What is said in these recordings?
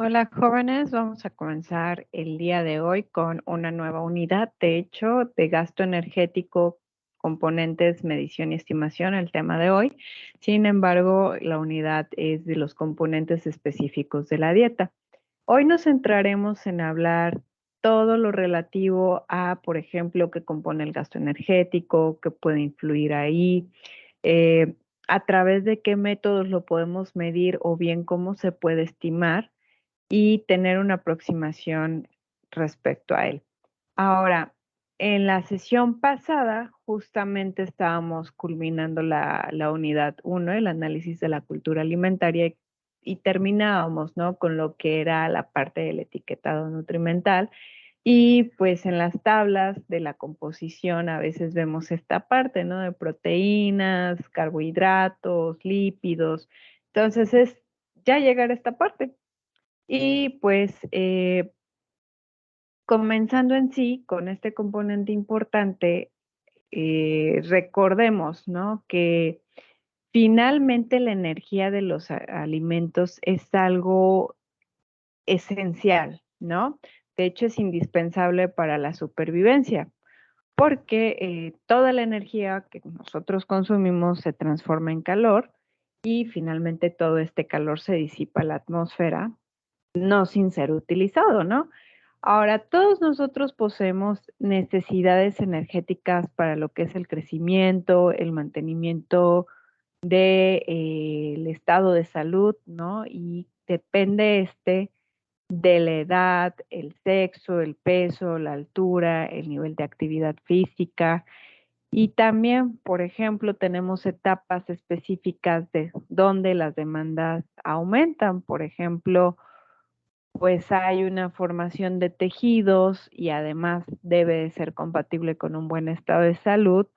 Hola jóvenes, vamos a comenzar el día de hoy con una nueva unidad, de hecho, de gasto energético, componentes, medición y estimación, el tema de hoy. Sin embargo, la unidad es de los componentes específicos de la dieta. Hoy nos centraremos en hablar todo lo relativo a, por ejemplo, qué compone el gasto energético, qué puede influir ahí, eh, a través de qué métodos lo podemos medir o bien cómo se puede estimar y tener una aproximación respecto a él. Ahora, en la sesión pasada justamente estábamos culminando la unidad 1, el análisis de la cultura alimentaria, y terminábamos, ¿no?, con lo que era la parte del etiquetado nutrimental. Y pues en las tablas de la composición a veces vemos esta parte, ¿no?, de proteínas, carbohidratos, lípidos. Entonces es ya llegar a esta parte. Y pues comenzando en sí con este componente importante, recordemos, ¿no?, que finalmente la energía de los alimentos es algo esencial, ¿no? De hecho, es indispensable para la supervivencia, porque toda la energía que nosotros consumimos se transforma en calor y finalmente todo este calor se disipa a la atmósfera, no sin ser utilizado, ¿no? Ahora, todos nosotros poseemos necesidades energéticas para lo que es el crecimiento, el mantenimiento del estado de salud, ¿no? Y depende de la edad, el sexo, el peso, la altura, el nivel de actividad física. Y también, por ejemplo, tenemos etapas específicas de donde las demandas aumentan. Por ejemplo, pues hay una formación de tejidos y además debe de ser compatible con un buen estado de salud,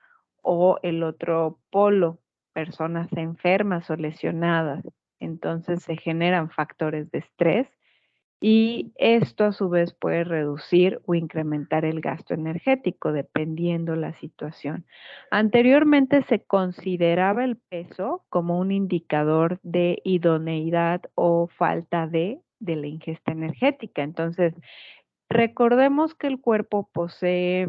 o el otro polo, personas enfermas o lesionadas. Entonces se generan factores de estrés y esto a su vez puede reducir o incrementar el gasto energético dependiendo la situación. Anteriormente se consideraba el peso como un indicador de idoneidad o falta de la ingesta energética. Entonces, recordemos que el cuerpo posee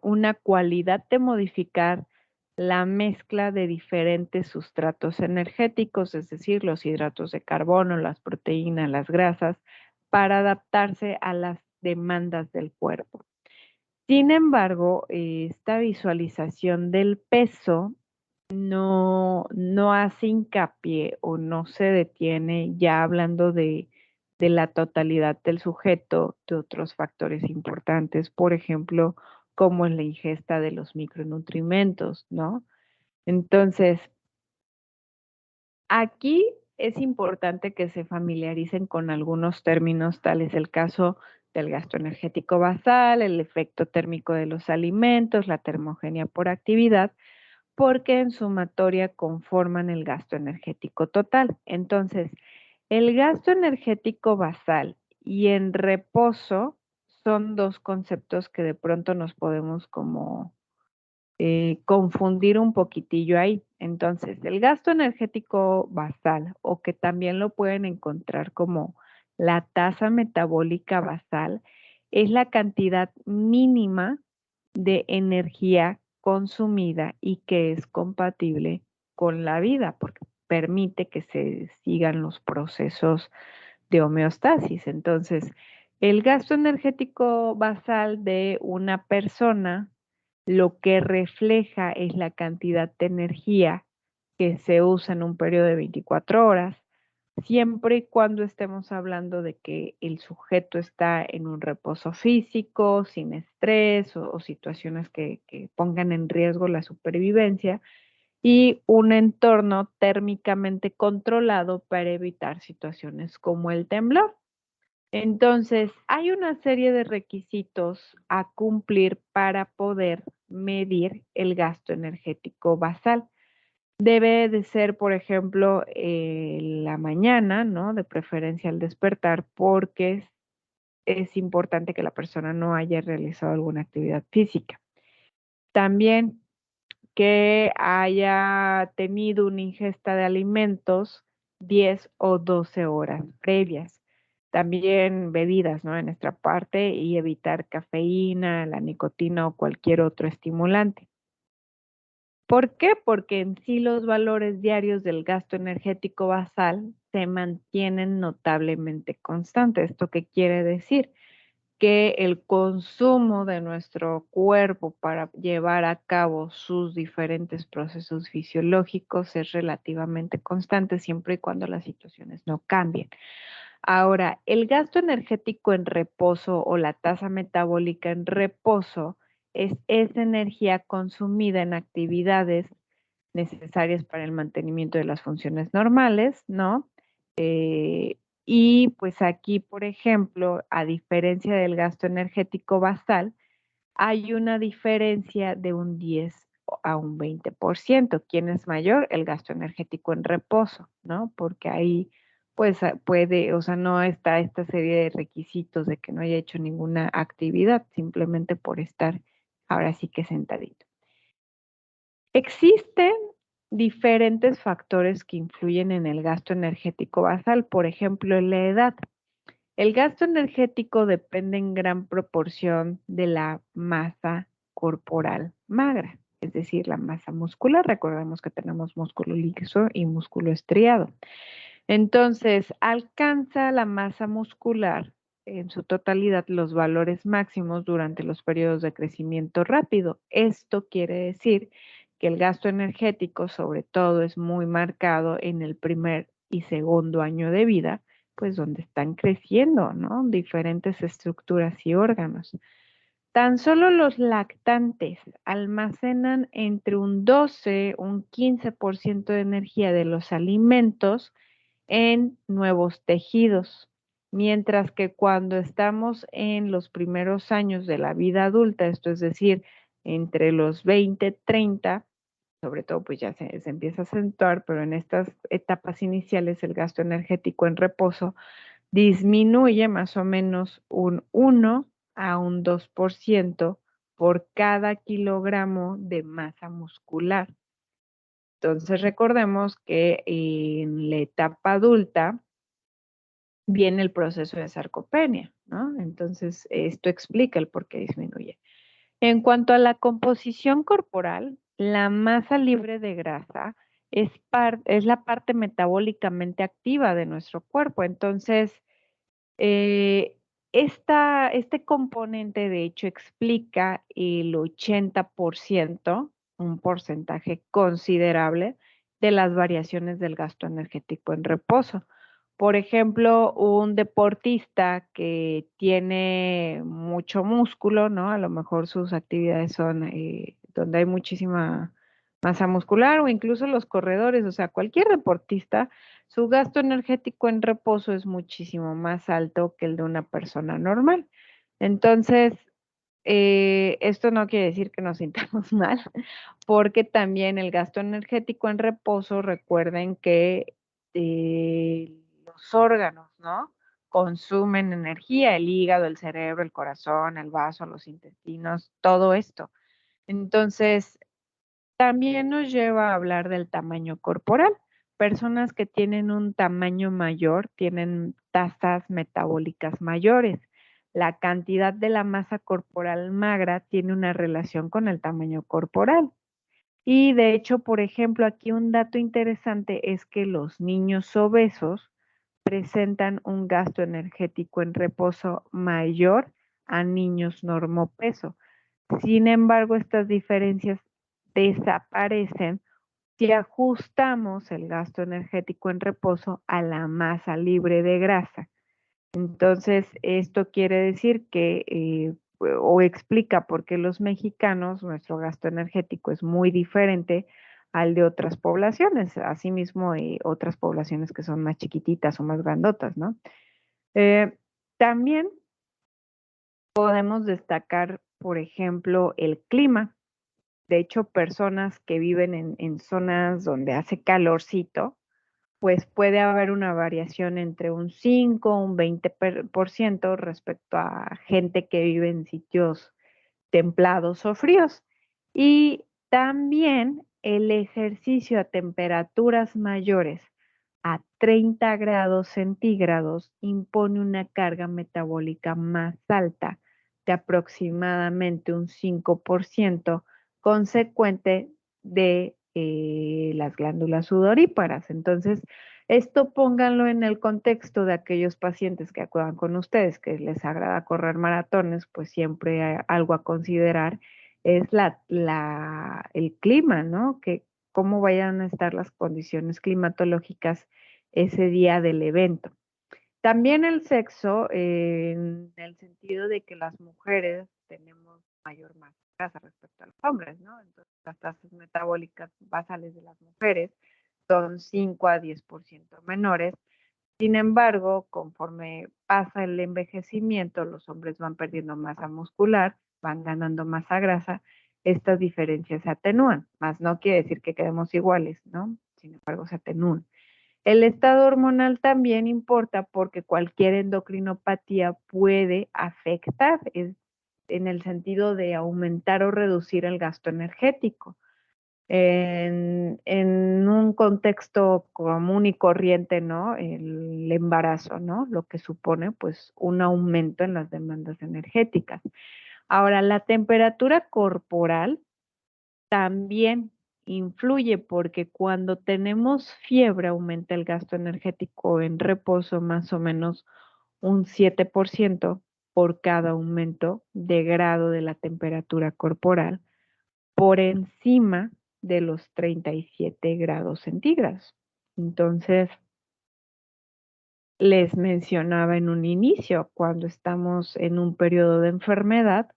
una cualidad de modificar la mezcla de diferentes sustratos energéticos, es decir, los hidratos de carbono, las proteínas, las grasas, para adaptarse a las demandas del cuerpo. Sin embargo, esta visualización del peso no hace hincapié o no se detiene ya hablando de la totalidad del sujeto, de otros factores importantes, por ejemplo, como en la ingesta de los micronutrientes, ¿no? Entonces, aquí es importante que se familiaricen con algunos términos, tal es el caso del gasto energético basal, el efecto térmico de los alimentos, la termogenia por actividad, porque en sumatoria conforman el gasto energético total. Entonces, el gasto energético basal y en reposo son dos conceptos que de pronto nos podemos como confundir un poquitillo ahí. Entonces, el gasto energético basal, o que también lo pueden encontrar como la tasa metabólica basal, es la cantidad mínima de energía consumida y que es compatible con la vida, porque permite que se sigan los procesos de homeostasis. Entonces, el gasto energético basal de una persona lo que refleja es la cantidad de energía que se usa en un periodo de 24 horas, siempre y cuando estemos hablando de que el sujeto está en un reposo físico, sin estrés o situaciones que pongan en riesgo la supervivencia, y un entorno térmicamente controlado para evitar situaciones como el temblor. Entonces, hay una serie de requisitos a cumplir para poder medir el gasto energético basal. Debe de ser, por ejemplo, la mañana, ¿no? De preferencia al despertar, porque es importante que la persona no haya realizado alguna actividad física. También que haya tenido una ingesta de alimentos 10 o 12 horas previas. También bebidas, ¿no? En nuestra parte y evitar cafeína, la nicotina o cualquier otro estimulante. ¿Por qué? Porque en sí los valores diarios del gasto energético basal se mantienen notablemente constantes. ¿Esto qué quiere decir? Que el consumo de nuestro cuerpo para llevar a cabo sus diferentes procesos fisiológicos es relativamente constante siempre y cuando las situaciones no cambien. Ahora, el gasto energético en reposo o la tasa metabólica en reposo es esa energía consumida en actividades necesarias para el mantenimiento de las funciones normales, ¿no? Eh, y pues aquí, por ejemplo, a diferencia del gasto energético basal, hay una diferencia de un 10 a un 20%. ¿Quién es mayor? El gasto energético en reposo, ¿no? Porque ahí pues puede, o sea, no está esta serie de requisitos de que no haya hecho ninguna actividad, simplemente por estar ahora sí que sentadito. Existen diferentes factores que influyen en el gasto energético basal, por ejemplo, en la edad. El gasto energético depende en gran proporción de la masa corporal magra, es decir, la masa muscular. Recordemos que tenemos músculo liso y músculo estriado. Entonces, alcanza la masa muscular en su totalidad los valores máximos durante los periodos de crecimiento rápido. Esto quiere decir que el gasto energético, sobre todo, es muy marcado en el primer y segundo año de vida, pues donde están creciendo, ¿no? Diferentes estructuras y órganos. Tan solo los lactantes almacenan entre un 12, un 15% de energía de los alimentos en nuevos tejidos, mientras que cuando estamos en los primeros años de la vida adulta, esto es decir, entre los 20, 30, sobre todo pues ya se empieza a acentuar, pero en estas etapas iniciales el gasto energético en reposo disminuye más o menos un 1 a un 2% por cada kilogramo de masa muscular. Entonces recordemos que en la etapa adulta viene el proceso de sarcopenia, ¿no? Entonces esto explica el por qué disminuye. En cuanto a la composición corporal, la masa libre de grasa es la parte metabólicamente activa de nuestro cuerpo. Entonces, eh, este componente, de hecho, explica el 80%, un porcentaje considerable, de las variaciones del gasto energético en reposo. Por ejemplo, un deportista que tiene mucho músculo, ¿no? A lo mejor sus actividades son donde hay muchísima masa muscular o incluso los corredores, o sea, cualquier deportista su gasto energético en reposo es muchísimo más alto que el de una persona normal. Entonces, esto no quiere decir que nos sintamos mal, porque también el gasto energético en reposo, recuerden que los órganos, ¿no? Consumen energía, el hígado, el cerebro, el corazón, el vaso, los intestinos, todo esto. Entonces, también nos lleva a hablar del tamaño corporal. Personas que tienen un tamaño mayor tienen tasas metabólicas mayores. La cantidad de la masa corporal magra tiene una relación con el tamaño corporal. Y de hecho, por ejemplo, aquí un dato interesante es que los niños obesos presentan un gasto energético en reposo mayor a niños normopeso. Sin embargo, estas diferencias desaparecen si ajustamos el gasto energético en reposo a la masa libre de grasa. Entonces, esto quiere decir que, o explica por qué los mexicanos, nuestro gasto energético es muy diferente al de otras poblaciones, asimismo otras poblaciones que son más chiquititas o más grandotas, ¿no? Eh, También podemos destacar, por ejemplo, el clima. De hecho, personas que viven en zonas donde hace calorcito, pues puede haber una variación entre un 5 o un 20% respecto a gente que vive en sitios templados o fríos. Y también el ejercicio a temperaturas mayores a 30 grados centígrados impone una carga metabólica más alta de aproximadamente un 5%, consecuente de las glándulas sudoríparas. Entonces, esto pónganlo en el contexto de aquellos pacientes que acudan con ustedes, que les agrada correr maratones, pues siempre hay algo a considerar es el clima, ¿no? Que cómo vayan a estar las condiciones climatológicas ese día del evento. También el sexo, en el sentido de que las mujeres tenemos mayor masa grasa respecto a los hombres, ¿no? Entonces, las tasas metabólicas basales de las mujeres son 5 a 10% menores. Sin embargo, conforme pasa el envejecimiento, los hombres van perdiendo masa muscular, van ganando masa grasa, estas diferencias se atenúan, más no quiere decir que quedemos iguales, ¿no? Sin embargo, se atenúan. El estado hormonal también importa porque cualquier endocrinopatía puede afectar en el sentido de aumentar o reducir el gasto energético. En un contexto común y corriente, ¿no? El embarazo, ¿no? Lo que supone pues un aumento en las demandas energéticas. Ahora, la temperatura corporal también influye porque cuando tenemos fiebre aumenta el gasto energético en reposo más o menos un 7% por cada aumento de grado de la temperatura corporal por encima de los 37 grados centígrados. Entonces, les mencionaba en un inicio, cuando estamos en un periodo de enfermedad,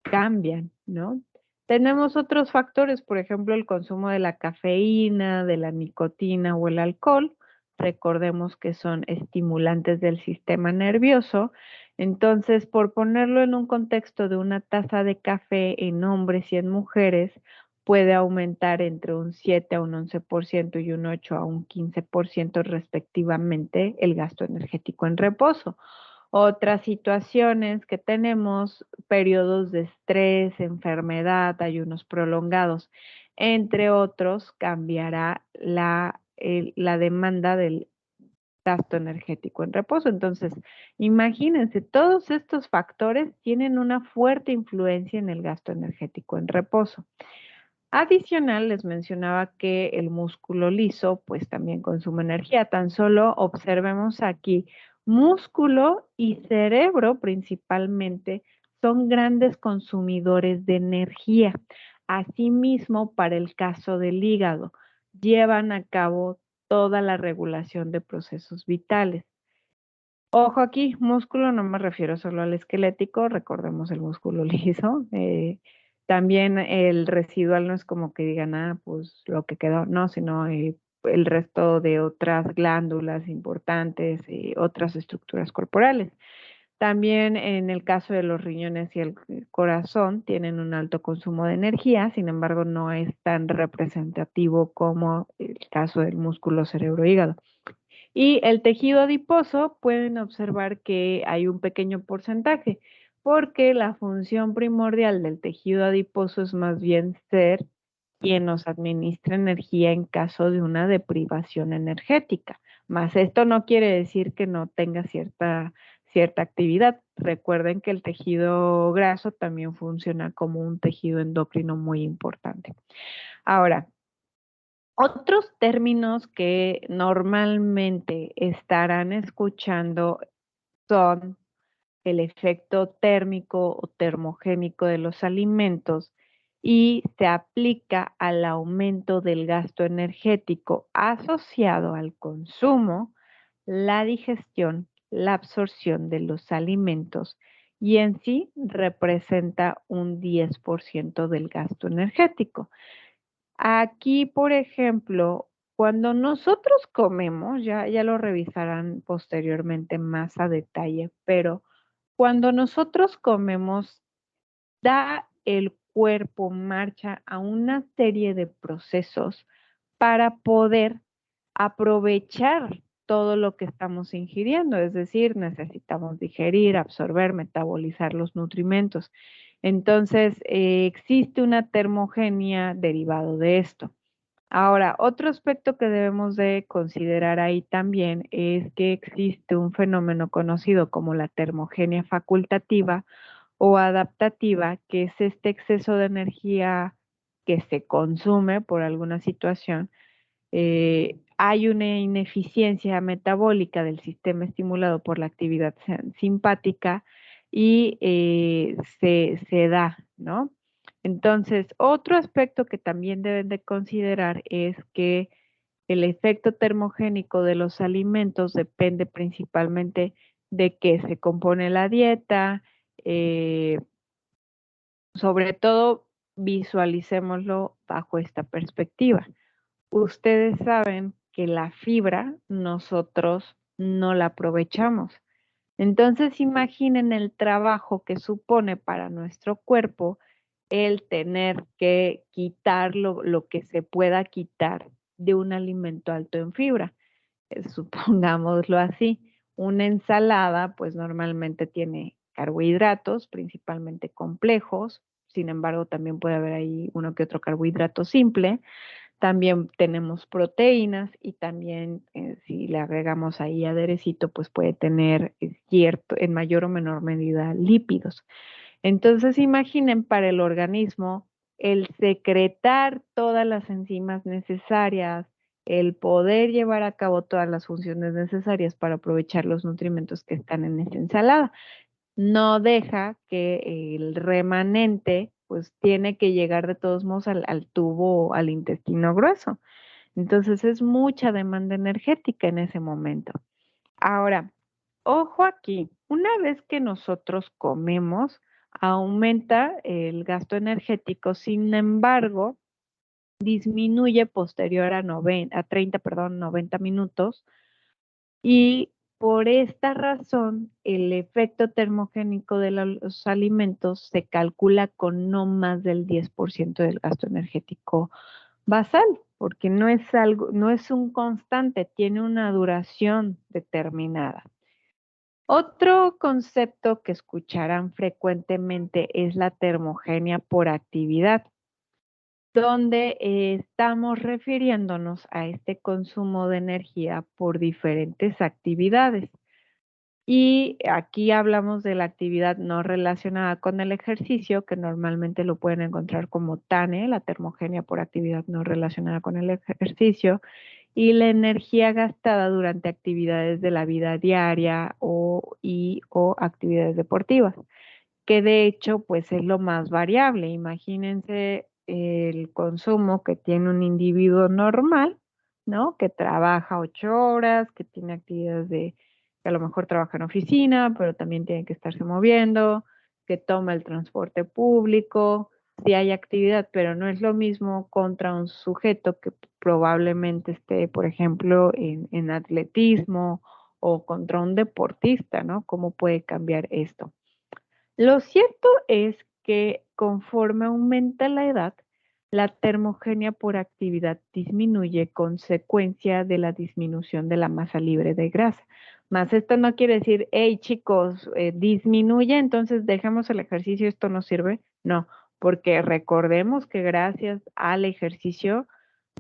cambian, ¿no? Tenemos otros factores, por ejemplo, el consumo de la cafeína, de la nicotina o el alcohol. Recordemos que son estimulantes del sistema nervioso. Entonces, por ponerlo en un contexto de una taza de café en hombres y en mujeres, puede aumentar entre un 7 a un 11% y un 8 a un 15% respectivamente el gasto energético en reposo. Otras situaciones que tenemos, periodos de estrés, enfermedad, ayunos prolongados, entre otros, cambiará la demanda del gasto energético en reposo. Entonces, imagínense, todos estos factores tienen una fuerte influencia en el gasto energético en reposo. Adicional, les mencionaba que el músculo liso pues también consume energía. Tan solo observemos aquí, músculo y cerebro principalmente son grandes consumidores de energía. Asimismo, para el caso del hígado, llevan a cabo toda la regulación de procesos vitales. Ojo aquí, músculo no me refiero solo al esquelético, recordemos el músculo liso. También el residual no es como que digan, pues lo que quedó, no, sino el resto de otras glándulas importantes y otras estructuras corporales. También en el caso de los riñones y el corazón tienen un alto consumo de energía, sin embargo no es tan representativo como el caso del músculo cerebro-hígado. Y el tejido adiposo pueden observar que hay un pequeño porcentaje, porque la función primordial del tejido adiposo es más bien ser quien nos administra energía en caso de una deprivación energética. Mas esto no quiere decir que no tenga cierta actividad. Recuerden que el tejido graso también funciona como un tejido endocrino muy importante. Ahora, otros términos que normalmente estarán escuchando son el efecto térmico o termogénico de los alimentos y se aplica al aumento del gasto energético asociado al consumo, la digestión, la absorción de los alimentos y en sí representa un 10% del gasto energético. Aquí, por ejemplo, cuando nosotros comemos, ya lo revisarán posteriormente más a detalle, pero cuando nosotros comemos, da el cuerpo marcha a una serie de procesos para poder aprovechar todo lo que estamos ingiriendo, es decir, necesitamos digerir, absorber, metabolizar los nutrimentos. Entonces, existe una termogenia derivado de esto. Ahora, otro aspecto que debemos de considerar ahí también es que existe un fenómeno conocido como la termogenia facultativa o adaptativa, que es este exceso de energía que se consume por alguna situación. Hay una ineficiencia metabólica del sistema estimulado por la actividad simpática y se da, ¿no? Entonces, otro aspecto que también deben de considerar es que el efecto termogénico de los alimentos depende principalmente de qué se compone la dieta, eh, sobre todo visualicémoslo bajo esta perspectiva. Ustedes saben que la fibra nosotros no la aprovechamos. Entonces imaginen el trabajo que supone para nuestro cuerpo el tener que quitar lo que se pueda quitar de un alimento alto en fibra. Supongámoslo así, una ensalada pues normalmente tiene carbohidratos, principalmente complejos, sin embargo también puede haber ahí uno que otro carbohidrato simple. También tenemos proteínas y también si le agregamos ahí aderecito, pues puede tener cierto, en mayor o menor medida, lípidos. Entonces imaginen para el organismo el secretar todas las enzimas necesarias, el poder llevar a cabo todas las funciones necesarias para aprovechar los nutrimentos que están en esa ensalada. No deja que el remanente pues tiene que llegar de todos modos al tubo, al intestino grueso. Entonces es mucha demanda energética en ese momento. Ahora, ojo aquí, una vez que nosotros comemos, aumenta el gasto energético, sin embargo, disminuye posterior a 30, perdón, 90 minutos y por esta razón el efecto termogénico de los alimentos se calcula con no más del 10% del gasto energético basal, porque no es algo, no es un constante, tiene una duración determinada. Otro concepto que escucharán frecuentemente es la termogenia por actividad, donde estamos refiriéndonos a este consumo de energía por diferentes actividades. Y aquí hablamos de la actividad no relacionada con el ejercicio, que normalmente lo pueden encontrar como TANE, la termogenia por actividad no relacionada con el ejercicio, y la energía gastada durante actividades de la vida diaria o actividades deportivas, que de hecho pues es lo más variable. Imagínense el consumo que tiene un individuo normal, ¿no? Que trabaja 8 horas, que tiene actividades que a lo mejor trabaja en oficina, pero también tiene que estarse moviendo, que toma el transporte público, sí hay actividad, pero no es lo mismo contra un sujeto que probablemente esté, por ejemplo, en atletismo o contra un deportista, ¿no? ¿Cómo puede cambiar esto? Lo cierto es que conforme aumenta la edad, la termogenia por actividad disminuye consecuencia de la disminución de la masa libre de grasa. Más esto no quiere decir, hey chicos, disminuye, entonces dejamos el ejercicio, esto no sirve. No, porque recordemos que gracias al ejercicio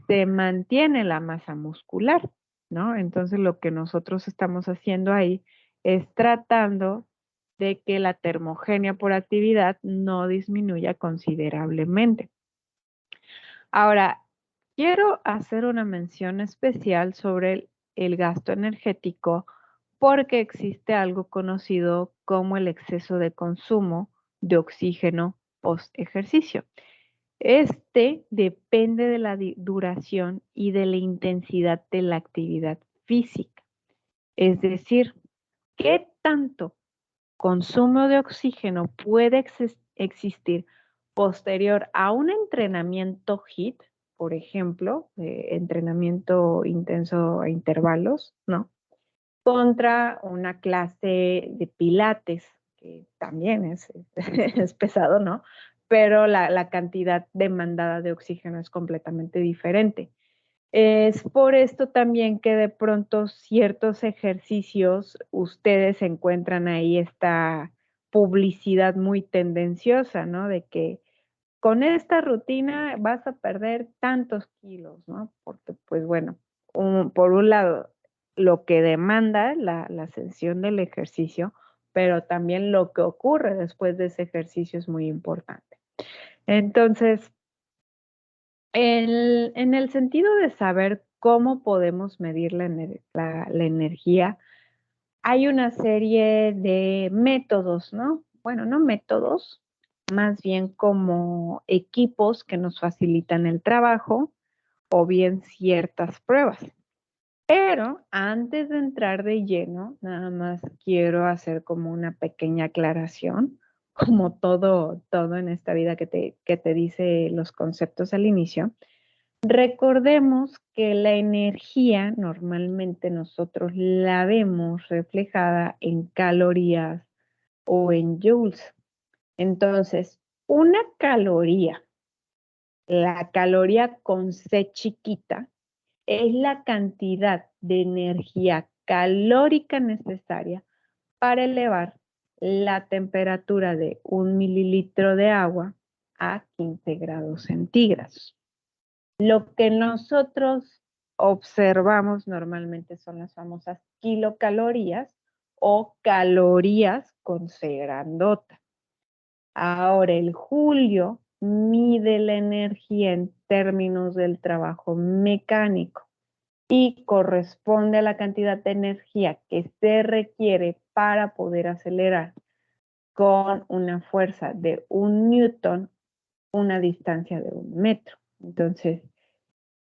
se mantiene la masa muscular, ¿no? Entonces lo que nosotros estamos haciendo ahí es tratando de que la termogenia por actividad no disminuya considerablemente. Ahora, quiero hacer una mención especial sobre el gasto energético porque existe algo conocido como el exceso de consumo de oxígeno post ejercicio. Este depende de la duración y de la intensidad de la actividad física. Es decir, ¿qué tanto consumo de oxígeno puede existir posterior a un entrenamiento HIIT, por ejemplo, entrenamiento intenso a intervalos, ¿no? Contra una clase de pilates, que también es pesado, ¿no? Pero la cantidad demandada de oxígeno es completamente diferente. Es por esto también que de pronto ciertos ejercicios ustedes encuentran ahí esta publicidad muy tendenciosa, ¿no? De que con esta rutina vas a perder tantos kilos, ¿no? Porque, pues bueno, por un lado, lo que demanda la sesión del ejercicio, pero también lo que ocurre después de ese ejercicio es muy importante. Entonces, en el sentido de saber cómo podemos medir la energía, hay una serie de métodos, ¿no? Bueno, no métodos, más bien como equipos que nos facilitan el trabajo o bien ciertas pruebas. Pero antes de entrar de lleno, nada más quiero hacer como una pequeña aclaración, como todo en esta vida que te dice los conceptos al inicio. Recordemos que la energía normalmente nosotros la vemos reflejada en calorías o en joules. Entonces, una caloría, la caloría con C chiquita, es la cantidad de energía calórica necesaria para elevar la temperatura de 1 mililitro de agua a 15 grados centígrados. Lo que nosotros observamos normalmente son las famosas kilocalorías o calorías con C grandota. Ahora, el Julio mide la energía en términos del trabajo mecánico y corresponde a la cantidad de energía que se requiere para poder acelerar con una fuerza de 1 newton una distancia de 1 metro. Entonces,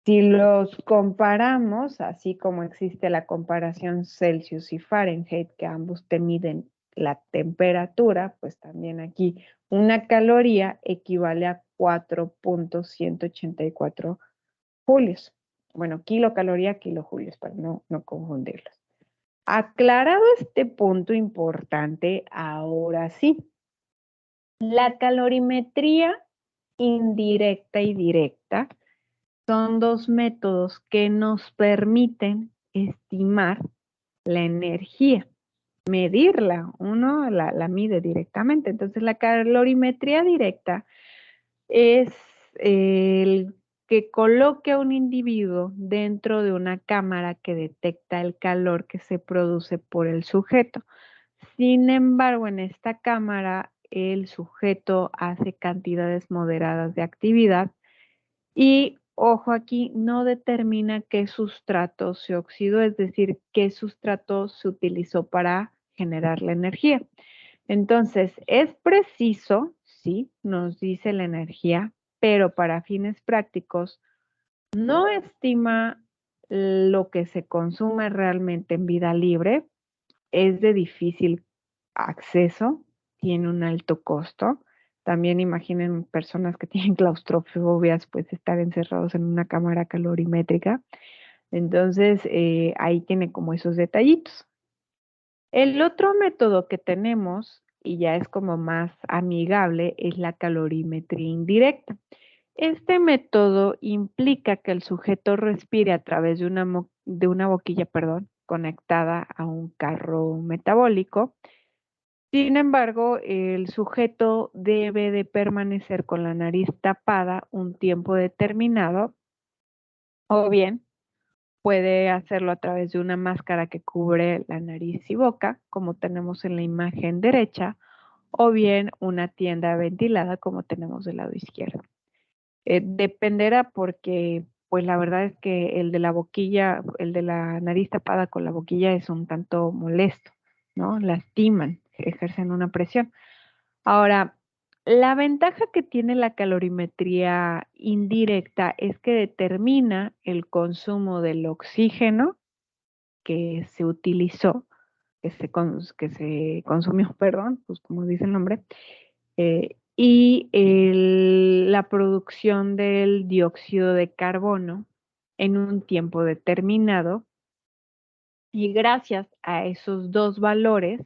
si los comparamos, así como existe la comparación Celsius y Fahrenheit, que ambos te miden la temperatura, pues también aquí una caloría equivale a 4.184 julios. Bueno, kilocaloría, kilojulios, para no confundirlos. Aclarado este punto importante, ahora sí, la calorimetría indirecta y directa son dos métodos que nos permiten estimar la energía, medirla, uno la mide directamente. Entonces, la calorimetría directa es el que coloque a un individuo dentro de una cámara que detecta el calor que se produce por el sujeto. Sin embargo, en esta cámara, el sujeto hace cantidades moderadas de actividad y, ojo aquí, no determina qué sustrato se oxidó, es decir, qué sustrato se utilizó para generar la energía. Entonces, es preciso, sí, nos dice la energía, pero para fines prácticos no estima lo que se consume realmente en vida libre, es de difícil acceso, tiene un alto costo. También imaginen personas que tienen claustrofobias, pues estar encerrados en una cámara calorimétrica. Entonces, ahí tiene como esos detallitos. El otro método que tenemos, y ya es como más amigable, es la calorimetría indirecta. Este método implica que el sujeto respire a través de una boquilla, conectada a un carro metabólico. Sin embargo, el sujeto debe de permanecer con la nariz tapada un tiempo determinado, o bien puede hacerlo a través de una máscara que cubre la nariz y boca, como tenemos en la imagen derecha, o bien una tienda ventilada, como tenemos del lado izquierdo. Dependerá porque, pues la verdad es que el de la boquilla, el de la nariz tapada con la boquilla es un tanto molesto, ¿no? Lastiman, ejercen una presión. Ahora, la ventaja que tiene la calorimetría indirecta es que determina el consumo del oxígeno que se utilizó, que se consumió, perdón, pues como dice el nombre, y la producción del dióxido de carbono en un tiempo determinado. Y gracias a esos dos valores,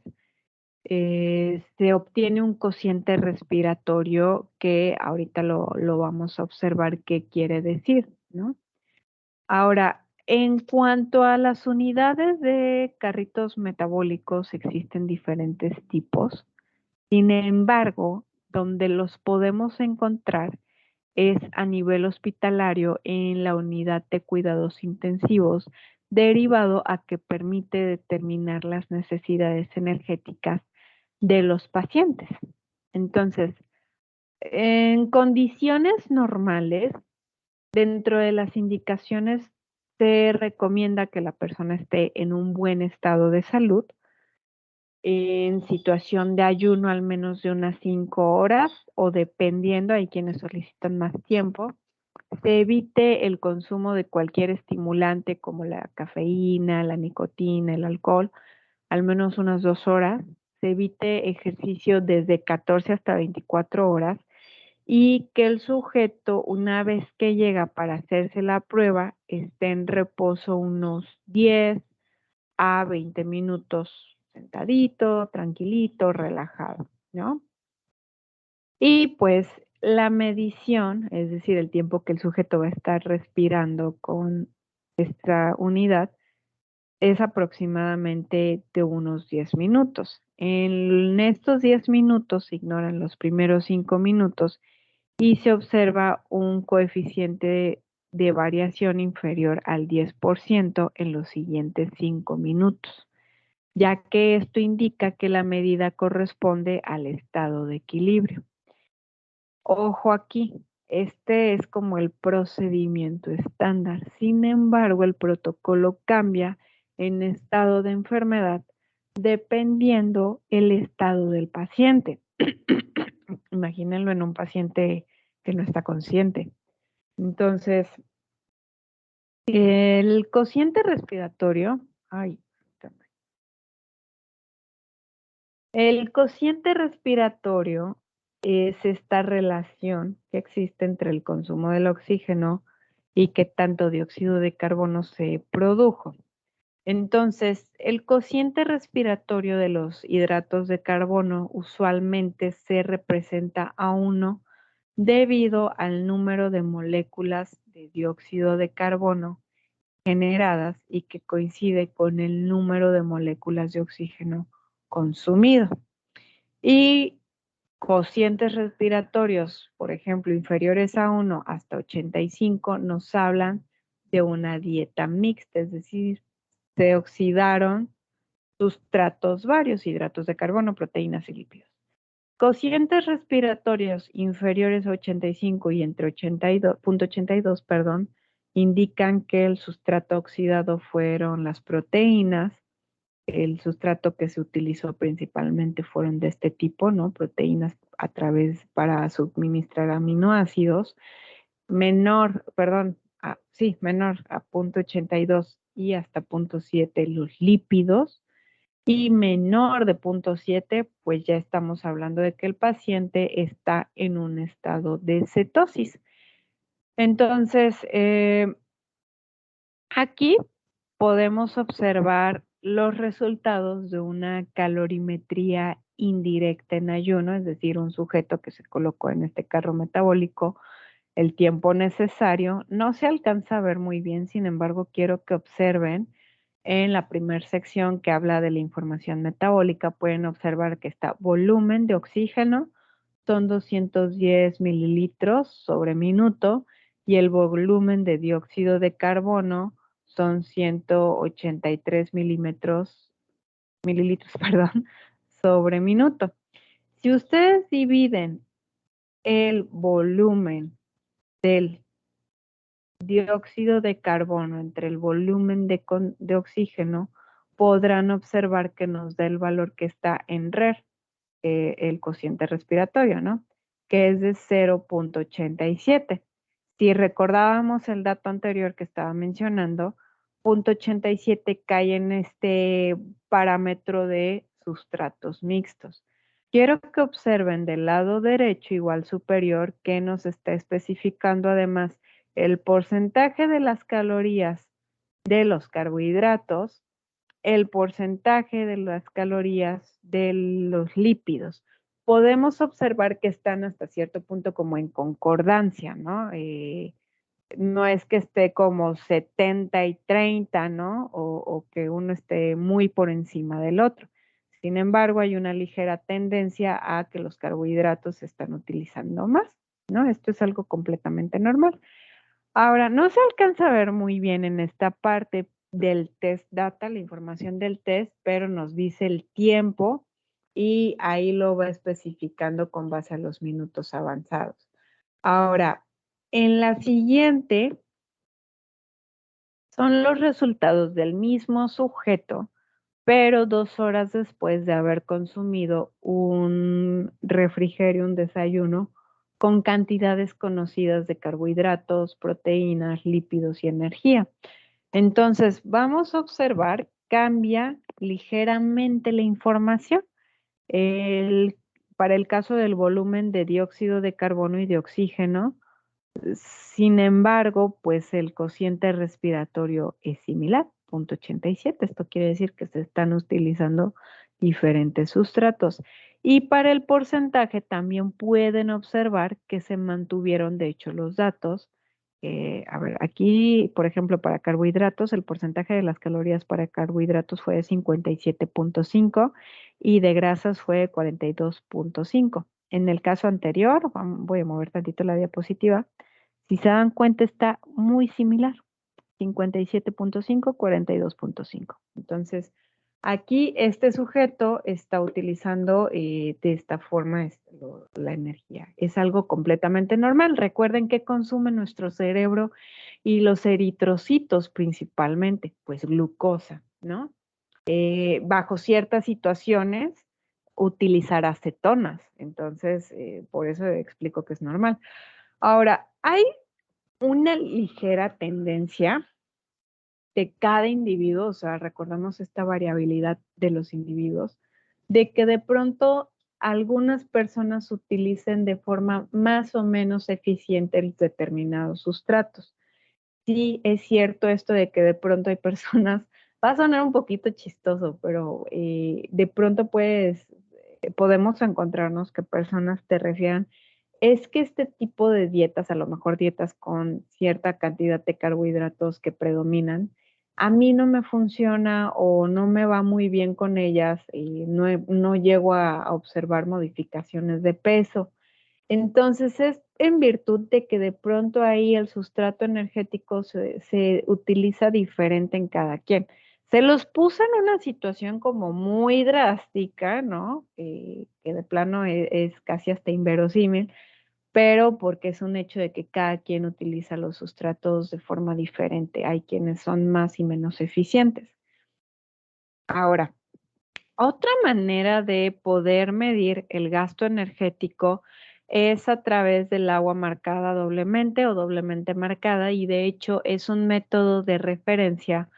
se obtiene un cociente respiratorio que ahorita lo vamos a observar qué quiere decir, ¿no? Ahora, en cuanto a las unidades de carritos metabólicos, existen diferentes tipos. Sin embargo, donde los podemos encontrar es a nivel hospitalario en la unidad de cuidados intensivos, derivado a que permite determinar las necesidades energéticas de los pacientes. Entonces, en condiciones normales, dentro de las indicaciones se recomienda que la persona esté en un buen estado de salud, en situación de ayuno al menos de unas 5 horas o dependiendo, hay quienes solicitan más tiempo. Se evite el consumo de cualquier estimulante como la cafeína, la nicotina, el alcohol, al menos unas 2 horas. Se evite ejercicio desde 14 hasta 24 horas y que el sujeto, una vez que llega para hacerse la prueba, esté en reposo unos 10 a 20 minutos sentadito, tranquilito, relajado, ¿no? Y pues la medición, es decir, el tiempo que el sujeto va a estar respirando con esta unidad, es aproximadamente de unos 10 minutos. En estos 10 minutos se ignoran los primeros 5 minutos y se observa un coeficiente de variación inferior al 10% en los siguientes 5 minutos, ya que esto indica que la medida corresponde al estado de equilibrio. Ojo aquí, este es como el procedimiento estándar. Sin embargo, el protocolo cambia en estado de enfermedad dependiendo el estado del paciente. Imagínenlo en un paciente que no está consciente. Entonces, el cociente respiratorio, el cociente respiratorio es esta relación que existe entre el consumo del oxígeno y qué tanto dióxido de carbono se produjo. Entonces, el cociente respiratorio de los hidratos de carbono usualmente se representa a 1 debido al número de moléculas de dióxido de carbono generadas y que coincide con el número de moléculas de oxígeno consumido. Y cocientes respiratorios, por ejemplo, inferiores a 1 hasta 85, nos hablan de una dieta mixta, es decir, se oxidaron sustratos varios, hidratos de carbono, proteínas y lípidos. Cocientes respiratorios inferiores a 85 y entre 82, perdón, indican que el sustrato oxidado fueron las proteínas. El sustrato que se utilizó principalmente fueron de este tipo, ¿no? Proteínas a través para suministrar aminoácidos. Menor a 0.82 y hasta 0.7 los lípidos. Y menor de 0.7, pues ya estamos hablando de que el paciente está en un estado de cetosis. Entonces, aquí podemos observar los resultados de una calorimetría indirecta en ayuno, es decir, un sujeto que se colocó en este carro metabólico el tiempo necesario. No se alcanza a ver muy bien, sin embargo, quiero que observen en la primera sección que habla de la información metabólica, pueden observar que está volumen de oxígeno, son 210 mililitros sobre minuto, y el volumen de dióxido de carbono son 183 mililitros, perdón, sobre minuto. Si ustedes dividen el volumen del dióxido de carbono entre el volumen de oxígeno, podrán observar que nos da el valor que está en RER, el cociente respiratorio, ¿no? Que es de 0.87. Si recordábamos el dato anterior que estaba mencionando, 0.87 cae en este parámetro de sustratos mixtos. Quiero que observen del lado derecho, igual superior, que nos está especificando además el porcentaje de las calorías de los carbohidratos, el porcentaje de las calorías de los lípidos. Podemos observar que están hasta cierto punto como en concordancia, ¿no? No es que esté como 70 y 30, ¿no? O que uno esté muy por encima del otro, Sin embargo, hay una ligera tendencia a que los carbohidratos se están utilizando más, ¿no? Esto es algo completamente normal. Ahora, no se alcanza a ver muy bien en esta parte del test data, la información del test, pero nos dice el tiempo y ahí lo va especificando con base a los minutos avanzados. Ahora, en la siguiente son los resultados del mismo sujeto, pero 2 horas después de haber consumido un refrigerio, un desayuno, con cantidades conocidas de carbohidratos, proteínas, lípidos y energía. Entonces, vamos a observar, cambia ligeramente la información. Para el caso del volumen de dióxido de carbono y de oxígeno, sin embargo, pues el cociente respiratorio es similar, 0.87. Esto quiere decir que se están utilizando diferentes sustratos. Y para el porcentaje también pueden observar que se mantuvieron, de hecho, los datos. A ver, aquí, por ejemplo, para carbohidratos, el porcentaje de las calorías para carbohidratos fue de 57.5 y de grasas fue de 42.5. En el caso anterior, voy a mover tantito la diapositiva. Si se dan cuenta, está muy similar, 57.5, 42.5. Entonces, aquí este sujeto está utilizando de esta forma la energía. Es algo completamente normal. Recuerden que consume nuestro cerebro y los eritrocitos principalmente, pues glucosa, ¿no? Bajo ciertas situaciones utilizará cetonas. Entonces, por eso explico que es normal. Ahora, hay una ligera tendencia de cada individuo, o sea, recordamos esta variabilidad de los individuos, de que de pronto algunas personas utilicen de forma más o menos eficiente determinados sustratos. Sí, es cierto esto de que de pronto hay personas, va a sonar un poquito chistoso, pero de pronto podemos encontrarnos que personas te refieran es que este tipo de dietas, a lo mejor dietas con cierta cantidad de carbohidratos que predominan, a mí no me funciona o no me va muy bien con ellas y no llego a observar modificaciones de peso. Entonces es en virtud de que de pronto ahí el sustrato energético se utiliza diferente en cada quien. Se los puse en una situación como muy drástica, ¿no? Que de plano es casi hasta inverosímil, pero porque es un hecho de que cada quien utiliza los sustratos de forma diferente. Hay quienes son más y menos eficientes. Ahora, otra manera de poder medir el gasto energético es a través del agua marcada doblemente o doblemente marcada y de hecho es un método de referencia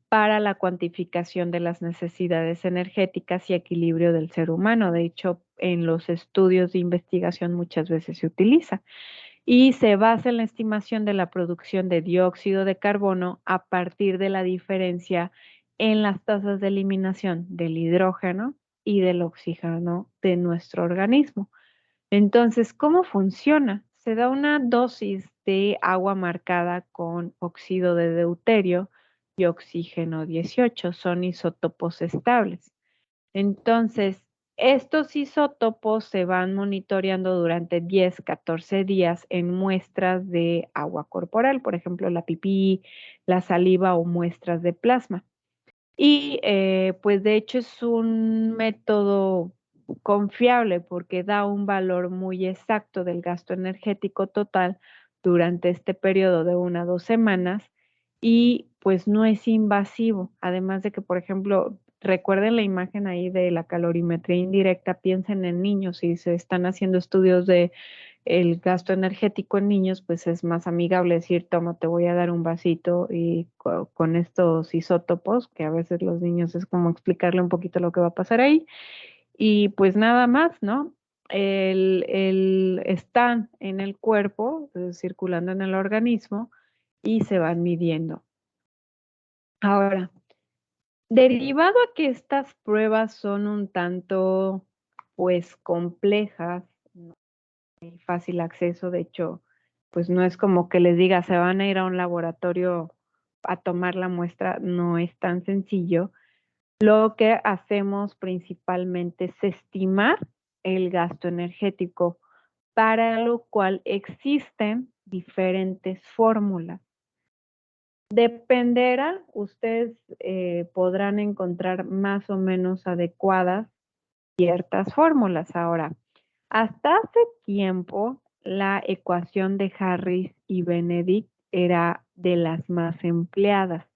para la cuantificación de las necesidades energéticas y equilibrio del ser humano. De hecho, en los estudios de investigación muchas veces se utiliza y se basa en la estimación de la producción de dióxido de carbono a partir de la diferencia en las tasas de eliminación del hidrógeno y del oxígeno de nuestro organismo. Entonces, ¿cómo funciona? Se da una dosis de agua marcada con óxido de deuterio y oxígeno 18, son isótopos estables. Entonces, estos isótopos se van monitoreando durante 10, 14 días en muestras de agua corporal, por ejemplo, la pipí, la saliva o muestras de plasma. Y pues de hecho es un método confiable porque da un valor muy exacto del gasto energético total durante este periodo de 1 a 2 semanas y pues no es invasivo. Además de que, por ejemplo, recuerden la imagen ahí de la calorimetría indirecta, piensen en niños, si se están haciendo estudios de el gasto energético en niños, pues es más amigable decir, toma, te voy a dar un vasito y con estos isótopos, que a veces los niños es como explicarle un poquito lo que va a pasar ahí, y pues nada más, ¿no? Están en el cuerpo, circulando en el organismo y se van midiendo. Ahora, derivado a que estas pruebas son un tanto, pues, complejas, fácil acceso, de hecho, pues no es como que les diga, se van a ir a un laboratorio a tomar la muestra, no es tan sencillo. Lo que hacemos principalmente es estimar el gasto energético, para lo cual existen diferentes fórmulas. Dependerá, ustedes podrán encontrar más o menos adecuadas ciertas fórmulas. Ahora, hasta hace tiempo, la ecuación de Harris y Benedict era de las más empleadas.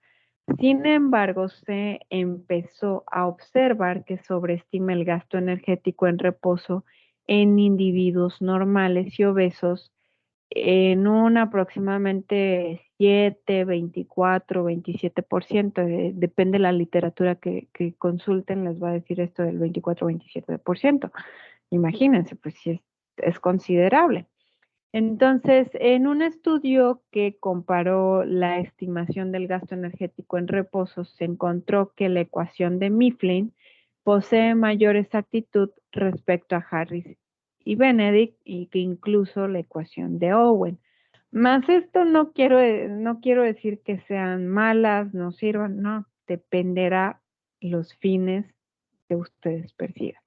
Sin embargo, se empezó a observar que sobreestima el gasto energético en reposo en individuos normales y obesos en un aproximadamente 7, 24, 27%. Depende de la literatura que consulten, les va a decir esto del 24, 27%. Imagínense, pues sí es considerable. Entonces, en un estudio que comparó la estimación del gasto energético en reposo, se encontró que la ecuación de Mifflin posee mayor exactitud respecto a Harris y Benedict y que incluso la ecuación de Owen. Más esto no quiero decir que sean malas, no sirvan, no, dependerá los fines que ustedes persigan.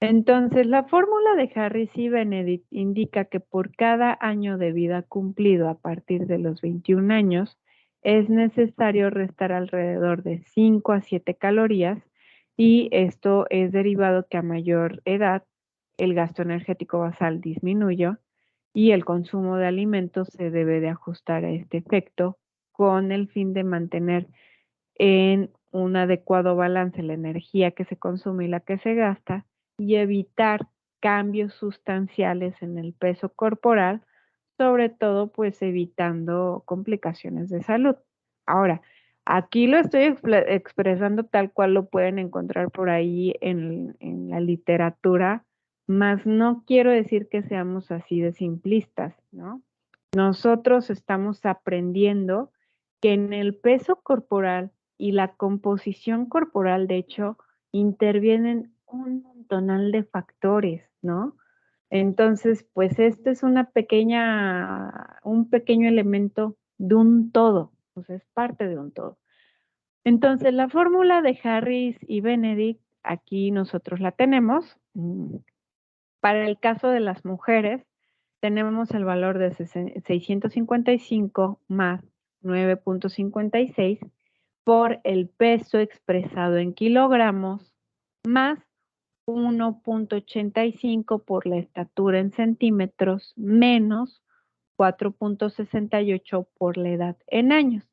Entonces, la fórmula de Harris y Benedict indica que por cada año de vida cumplido a partir de los 21 años, es necesario restar alrededor de 5 a 7 calorías y esto es derivado que a mayor edad el gasto energético basal disminuye y el consumo de alimentos se debe de ajustar a este efecto con el fin de mantener en un adecuado balance la energía que se consume y la que se gasta y evitar cambios sustanciales en el peso corporal, sobre todo pues evitando complicaciones de salud. Ahora, aquí lo estoy expresando tal cual lo pueden encontrar por ahí en la literatura, mas no quiero decir que seamos así de simplistas, ¿no? Nosotros estamos aprendiendo que en el peso corporal y la composición corporal, de hecho, intervienen un montonal de factores, ¿no? Entonces, pues este es un pequeño elemento de un todo, pues es parte de un todo. Entonces, la fórmula de Harris y Benedict, aquí nosotros la tenemos. Para el caso de las mujeres, tenemos el valor de 655 más 9.56 por el peso expresado en kilogramos más 1.85 por la estatura en centímetros menos 4.68 por la edad en años.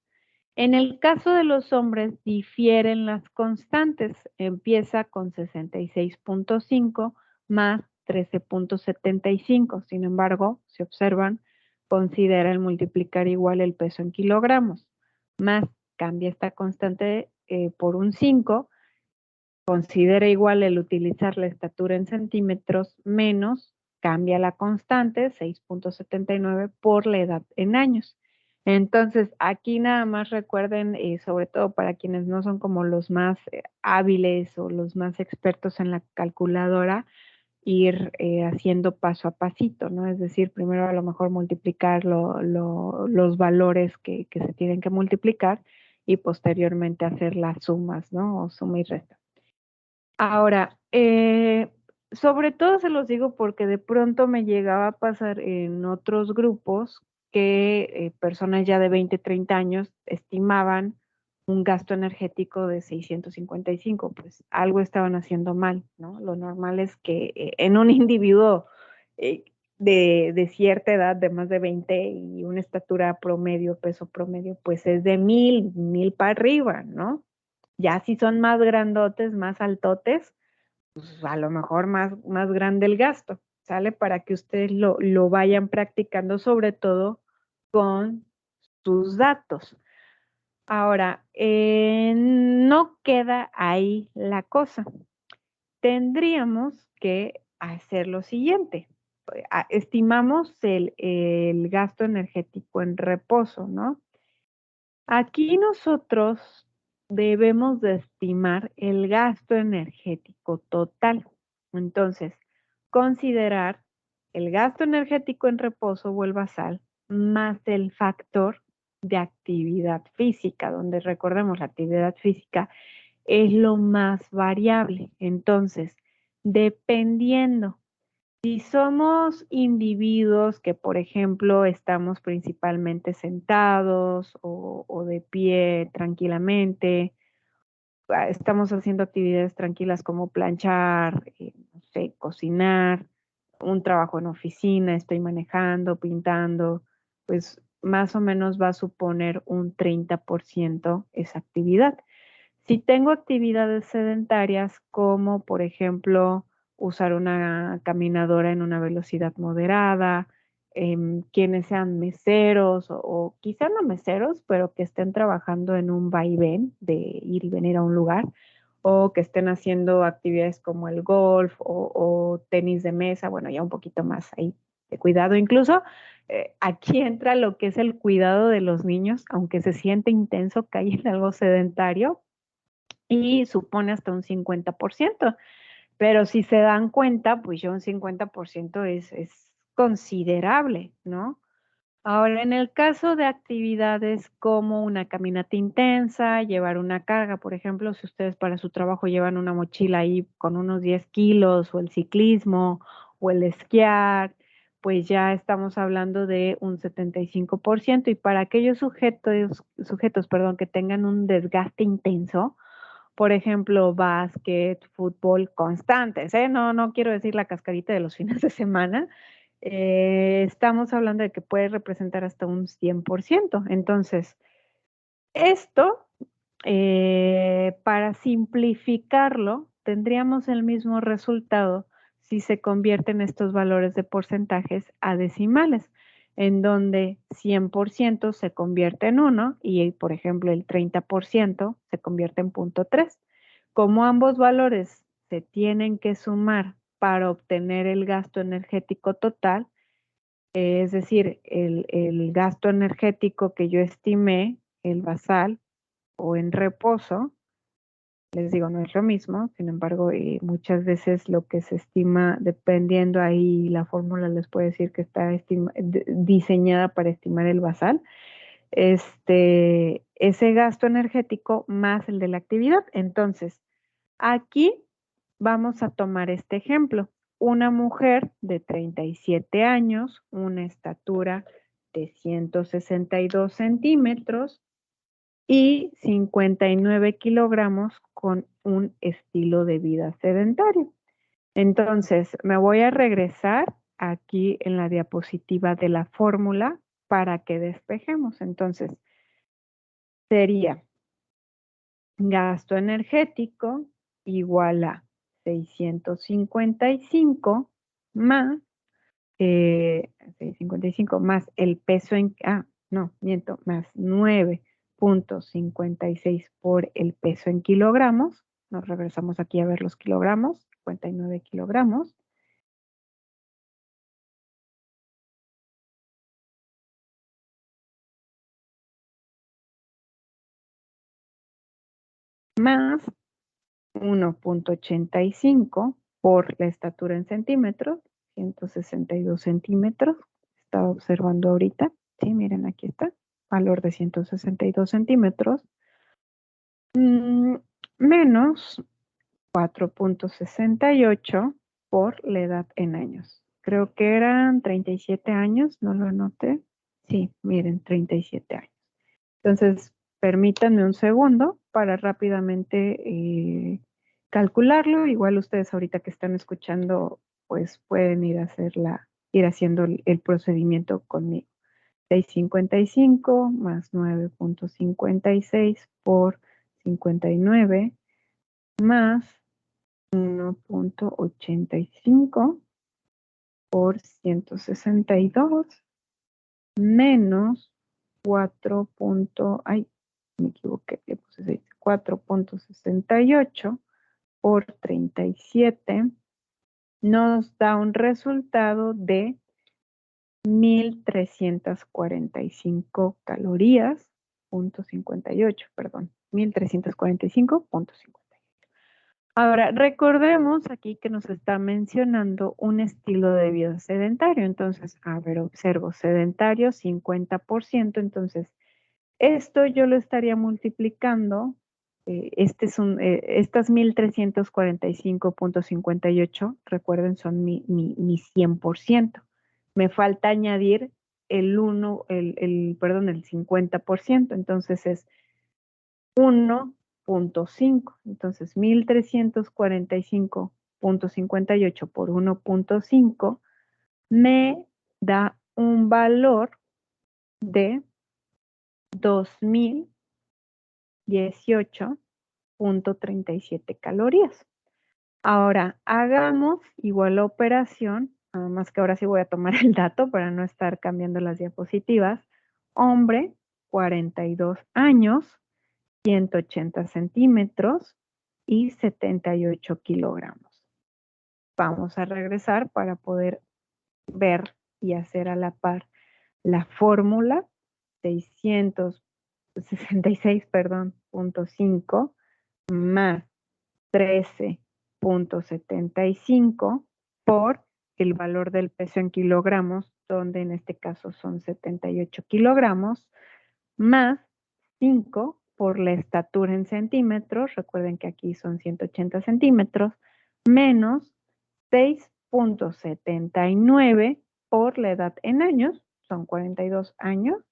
En el caso de los hombres difieren las constantes. Empieza con 66.5 más 13.75. Sin embargo, si observan, considera el multiplicar igual el peso en kilogramos. Más cambia esta constante por un 5. Considera igual el utilizar la estatura en centímetros menos cambia la constante 6.79 por la edad en años. Entonces, aquí nada más recuerden, sobre todo para quienes no son como los más hábiles o los más expertos en la calculadora, ir haciendo paso a pasito, ¿no? Es decir, primero a lo mejor multiplicar los valores que se tienen que multiplicar y posteriormente hacer las sumas, ¿no? O suma y resta. Ahora, sobre todo se los digo porque de pronto me llegaba a pasar en otros grupos que personas ya de 20, 30 años estimaban un gasto energético de 655, pues algo estaban haciendo mal, ¿no? Lo normal es que en un individuo eh, de cierta edad, de más de 20 y una estatura promedio, peso promedio, pues es de 1000 para arriba, ¿no? Ya si son más grandotes, más altotes, pues a lo mejor más grande el gasto, ¿sale? Para que ustedes lo vayan practicando, sobre todo con sus datos. Ahora, no queda ahí la cosa. Tendríamos que hacer lo siguiente. Estimamos el gasto energético en reposo, ¿no? Aquí nosotros debemos de estimar el gasto energético total. Entonces, considerar el gasto energético en reposo o el basal más el factor de actividad física, donde recordemos la actividad física es lo más variable. Entonces, dependiendo, si somos individuos que, por ejemplo, estamos principalmente sentados o de pie tranquilamente, estamos haciendo actividades tranquilas como planchar, no sé, cocinar, un trabajo en oficina, estoy manejando, pintando, pues más o menos va a suponer un 30% esa actividad. Si tengo actividades sedentarias como, por ejemplo, usar una caminadora en una velocidad moderada, quienes sean meseros o quizá no meseros, pero que estén trabajando en un vaivén de ir y venir a un lugar, o que estén haciendo actividades como el golf o tenis de mesa, bueno, ya un poquito más ahí de cuidado. Incluso aquí entra lo que es el cuidado de los niños, aunque se siente intenso, cae en algo sedentario y supone hasta un 50%. Pero si se dan cuenta, pues ya un 50% es considerable, ¿no? Ahora, en el caso de actividades como una caminata intensa, llevar una carga, por ejemplo, si ustedes para su trabajo llevan una mochila ahí con unos 10 kilos, o el ciclismo, o el esquiar, pues ya estamos hablando de un 75%. Y para aquellos sujetos, perdón, que tengan un desgaste intenso, por ejemplo, básquet, fútbol constantes, ¿eh? No quiero decir la cascarita de los fines de semana. Estamos hablando de que puede representar hasta un 100%. Entonces, esto, para simplificarlo, tendríamos el mismo resultado si se convierten estos valores de porcentajes a decimales, en donde 100% se convierte en 1 y, por ejemplo, el 30% se convierte en 0.3. Como ambos valores se tienen que sumar para obtener el gasto energético total, es decir, el gasto energético que yo estimé, el basal, o en reposo, les digo, no es lo mismo, sin embargo, muchas veces lo que se estima, dependiendo ahí, la fórmula les puede decir que está diseñada para estimar el basal, ese gasto energético más el de la actividad. Entonces, aquí vamos a tomar este ejemplo. Una mujer de 37 años, una estatura de 162 centímetros, y 59 kilogramos con un estilo de vida sedentario. Entonces, me voy a regresar aquí en la diapositiva de la fórmula para que despejemos. Entonces, sería gasto energético igual a 655 más 655 más el peso en, no, miento, más 9.56 por el peso en kilogramos. Nos regresamos aquí a ver los kilogramos, 59 kilogramos. Más 1.85 por la estatura en centímetros, 162 centímetros. Estaba observando ahorita. Sí, miren, aquí está. Valor de 162 centímetros. Menos 4.68 por la edad en años. Creo que eran 37 años, no lo anoté. Sí, miren, 37 años. Entonces, permítanme un segundo para rápidamente calcularlo. Igual ustedes ahorita que están escuchando, pues pueden ir haciendo el procedimiento conmigo. 655 más 9.56 por 59 más 1.85 por 162 menos 4. Ay, me equivoqué, le puse 6, 4.68 por 37 nos da un resultado de 1.345 calorías, 0.58, perdón, 1.345.50. Ahora, recordemos aquí que nos está mencionando un estilo de vida sedentario. Entonces, a ver, observo, sedentario 50%. Entonces, esto yo lo estaría multiplicando Estas 1345.58, recuerden, son mi 100%. Me falta añadir el 50%, entonces es 1.5. Entonces 1345.58 por 1.5 me da un valor de 2018.37 calorías. Ahora, hagamos igual la operación, nada más que ahora sí voy a tomar el dato para no estar cambiando las diapositivas. Hombre, 42 años, 180 centímetros y 78 kilogramos. Vamos a regresar para poder ver y hacer a la par la fórmula 666.5 más 13.75 por el valor del peso en kilogramos, donde en este caso son 78 kilogramos, más 5 por la estatura en centímetros, recuerden que aquí son 180 centímetros, menos 6.79 por la edad en años, son 42 años,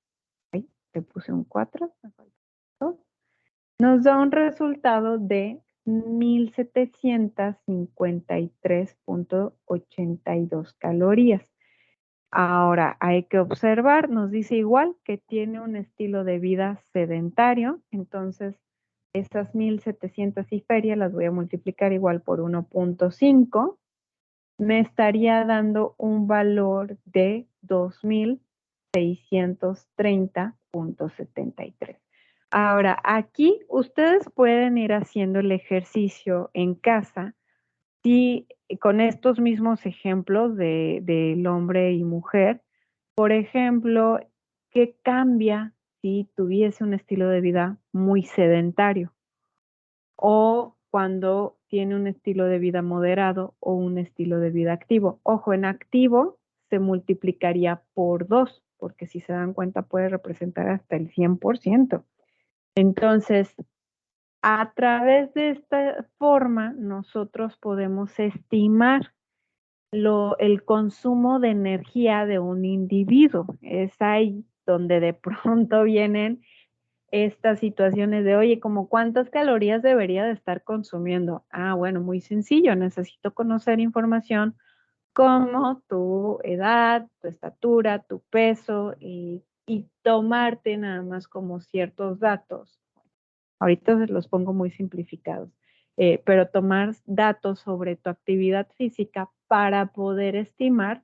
ahí te puse un 4, nos da un resultado de 1753.82 calorías. Ahora hay que observar, nos dice igual que tiene un estilo de vida sedentario, entonces esas 1700 y feria las voy a multiplicar igual por 1.5, me estaría dando un valor de 2630.73. Ahora, aquí ustedes pueden ir haciendo el ejercicio en casa y con estos mismos ejemplos del hombre y mujer. Por ejemplo, ¿qué cambia si tuviese un estilo de vida muy sedentario? O cuando tiene un estilo de vida moderado o un estilo de vida activo. Ojo, en activo se multiplicaría por 2, porque si se dan cuenta puede representar hasta el 100%. Entonces, a través de esta forma, nosotros podemos estimar el consumo de energía de un individuo. Es ahí donde de pronto vienen estas situaciones de, oye, ¿como cuántas calorías debería de estar consumiendo? Ah, bueno, muy sencillo, necesito conocer información como tu edad, tu estatura, tu peso y tomarte nada más como ciertos datos. Ahorita se los pongo muy simplificados, pero tomar datos sobre tu actividad física para poder estimar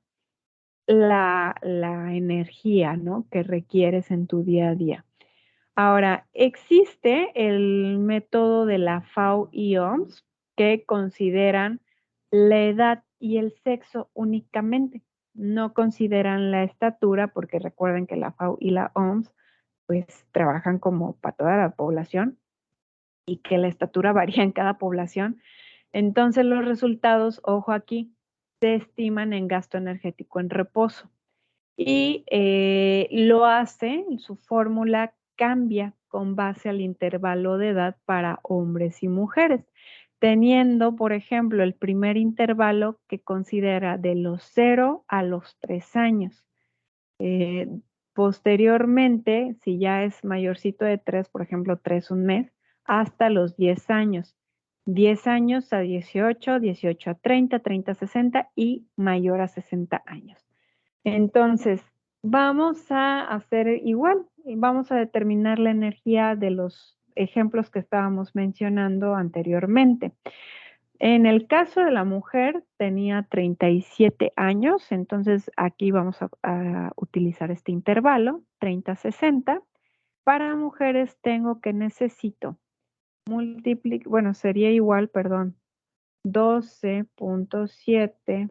la energía, ¿no?, que requieres en tu día a día. Ahora, existe el método de la FAO y OMS que consideran la edad y el sexo únicamente. No consideran la estatura porque recuerden que la FAO y la OMS pues trabajan como para toda la población y que la estatura varía en cada población. Entonces los resultados, ojo aquí, se estiman en gasto energético en reposo. Y lo hace, su fórmula cambia con base al intervalo de edad para hombres y mujeres, teniendo, por ejemplo, el primer intervalo que considera de los 0 a los 3 años. Posteriormente, si ya es mayorcito de 3, por ejemplo, 3 un mes, hasta los 10 años. 10 años a 18, 18 a 30, 30 a 60 y mayor a 60 años. Entonces, vamos a hacer igual, vamos a determinar la energía de los ejemplos que estábamos mencionando anteriormente. En el caso de la mujer, tenía 37 años, entonces aquí vamos a utilizar este intervalo, 30-60. Para mujeres tengo que necesito multiplicar, bueno, sería igual, perdón, 12.7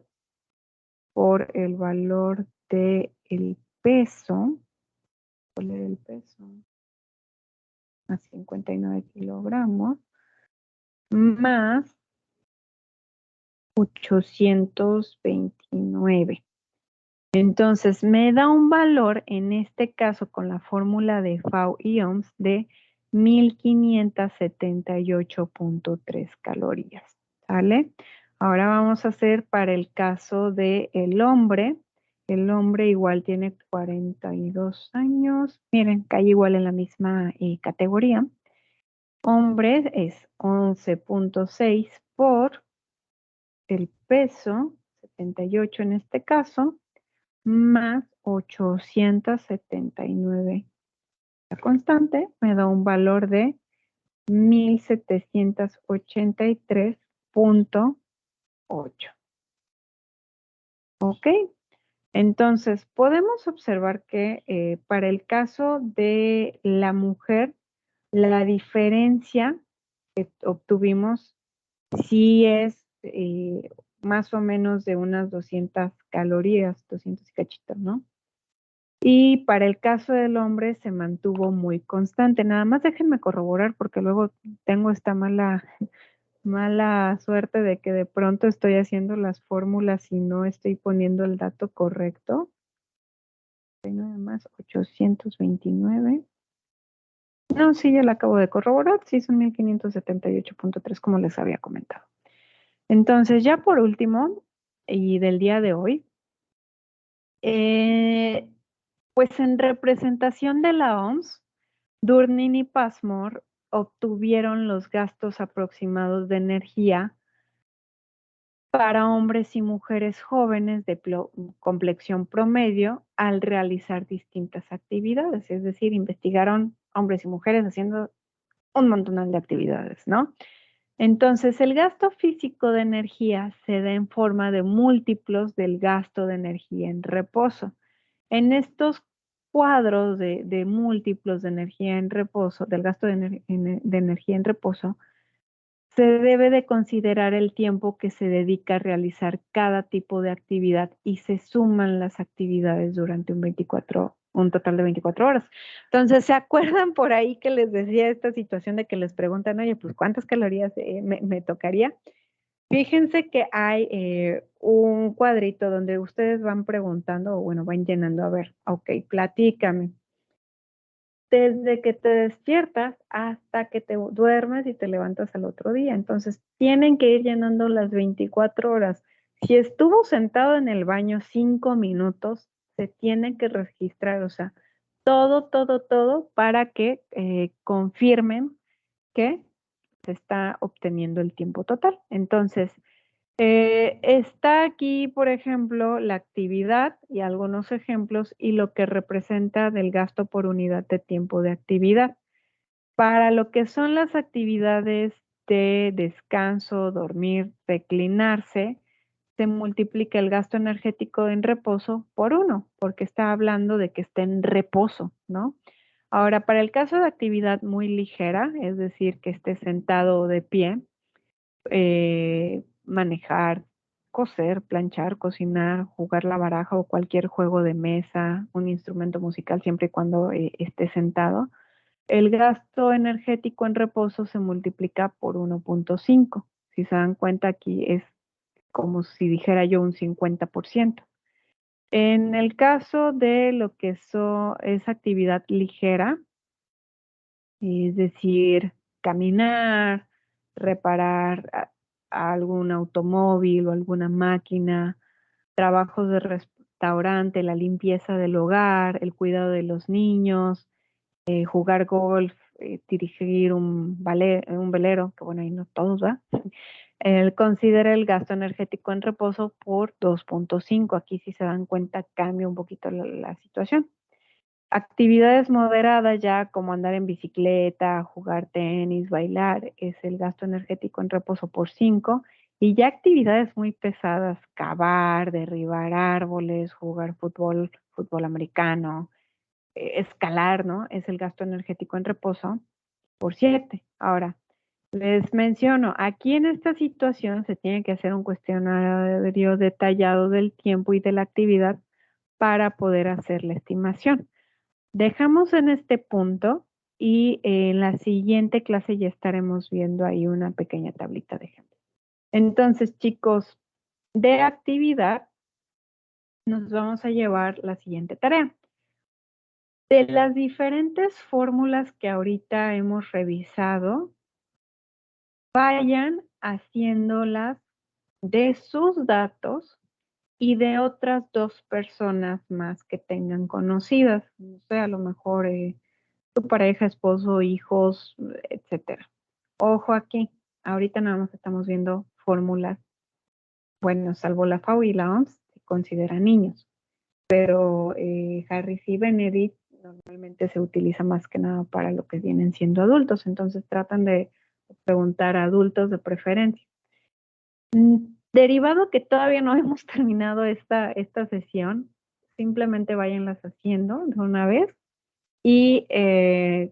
por el valor del peso, ¿cuál era el peso? A 59 kilogramos, más 829. Entonces, me da un valor, en este caso con la fórmula de FAO y OMS, de 1578.3 calorías, ¿sale? Ahora vamos a hacer para el caso del hombre. El hombre igual tiene 42 años. Miren, cae igual en la misma categoría. Hombre es 11.6 por el peso, 78 en este caso, más 879. La constante me da un valor de 1783.8. ¿Ok? Entonces, podemos observar que para el caso de la mujer, la diferencia que obtuvimos sí es más o menos de unas 200 calorías, 200 y cachito, ¿no? Y para el caso del hombre se mantuvo muy constante. Nada más déjenme corroborar porque luego tengo esta mala suerte de que de pronto estoy haciendo las fórmulas y no estoy poniendo el dato correcto. Nada más 829. No, sí, ya la acabo de corroborar. Sí, son 1578.3 como les había comentado. Entonces, ya por último, y del día de hoy, pues en representación de la OMS, Durnin y Passmore obtuvieron los gastos aproximados de energía para hombres y mujeres jóvenes de complexión promedio al realizar distintas actividades, es decir, investigaron hombres y mujeres haciendo un montón de actividades, ¿no? Entonces, el gasto físico de energía se da en forma de múltiplos del gasto de energía en reposo. En estos cuadros de múltiplos de energía en reposo, del gasto de energía en reposo, se debe de considerar el tiempo que se dedica a realizar cada tipo de actividad y se suman las actividades durante un total de 24 horas. Entonces, ¿se acuerdan por ahí que les decía esta situación de que les preguntan, oye, pues ¿cuántas calorías me tocaría? Fíjense que hay un cuadrito donde ustedes van preguntando, o bueno, van llenando, a ver, ok, platícame. Desde que te despiertas hasta que te duermes y te levantas al otro día. Entonces, tienen que ir llenando las 24 horas. Si estuvo sentado en el baño 5 minutos, se tiene que registrar, o sea, todo para que confirmen que se está obteniendo el tiempo total. Entonces, está aquí, por ejemplo, la actividad y algunos ejemplos y lo que representa del gasto por unidad de tiempo de actividad. Para lo que son las actividades de descanso, dormir, reclinarse, se multiplica el gasto energético en reposo por 1, porque está hablando de que esté en reposo, ¿no? Ahora, para el caso de actividad muy ligera, es decir, que esté sentado o de pie, manejar, coser, planchar, cocinar, jugar la baraja o cualquier juego de mesa, un instrumento musical siempre y cuando esté sentado, el gasto energético en reposo se multiplica por 1.5. Si se dan cuenta, aquí es como si dijera yo un 50%. En el caso de lo que es actividad ligera, es decir, caminar, reparar algún automóvil o alguna máquina, trabajos de restaurante, la limpieza del hogar, el cuidado de los niños, jugar golf, dirigir un velero, que bueno, ahí no todos, ¿va? Él considera el gasto energético en reposo por 2.5. Aquí si se dan cuenta cambia un poquito la situación. Actividades moderadas ya como andar en bicicleta, jugar tenis, bailar, es el gasto energético en reposo por 5. Y ya actividades muy pesadas, cavar, derribar árboles, jugar fútbol americano, escalar, ¿no? Es el gasto energético en reposo por 7. Ahora, les menciono, aquí en esta situación se tiene que hacer un cuestionario detallado del tiempo y de la actividad para poder hacer la estimación. Dejamos en este punto y en la siguiente clase ya estaremos viendo ahí una pequeña tablita de ejemplo. Entonces, chicos, de actividad nos vamos a llevar la siguiente tarea. De las diferentes fórmulas que ahorita hemos revisado, vayan haciéndolas de sus datos y de otras 2 personas más que tengan conocidas. No sé, a lo mejor, tu pareja, esposo, hijos, etcétera. Ojo aquí, ahorita nada más estamos viendo fórmulas, bueno, salvo la FAO y la OMS, se consideran niños, pero Harris y Benedict normalmente se utiliza más que nada para lo que vienen siendo adultos, entonces tratan de preguntar a adultos de preferencia. Derivado que todavía no hemos terminado esta sesión, simplemente váyanlas haciendo de una vez y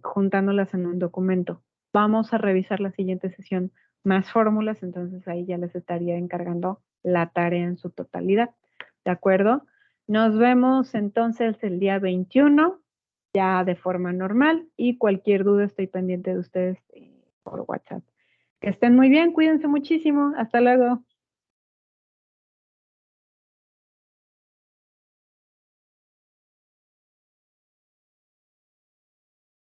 juntándolas en un documento. Vamos a revisar la siguiente sesión más fórmulas, entonces ahí ya les estaría encargando la tarea en su totalidad. ¿De acuerdo? Nos vemos entonces el día 21, ya de forma normal, y cualquier duda estoy pendiente de ustedes por WhatsApp. Que estén muy bien, cuídense muchísimo. Hasta luego.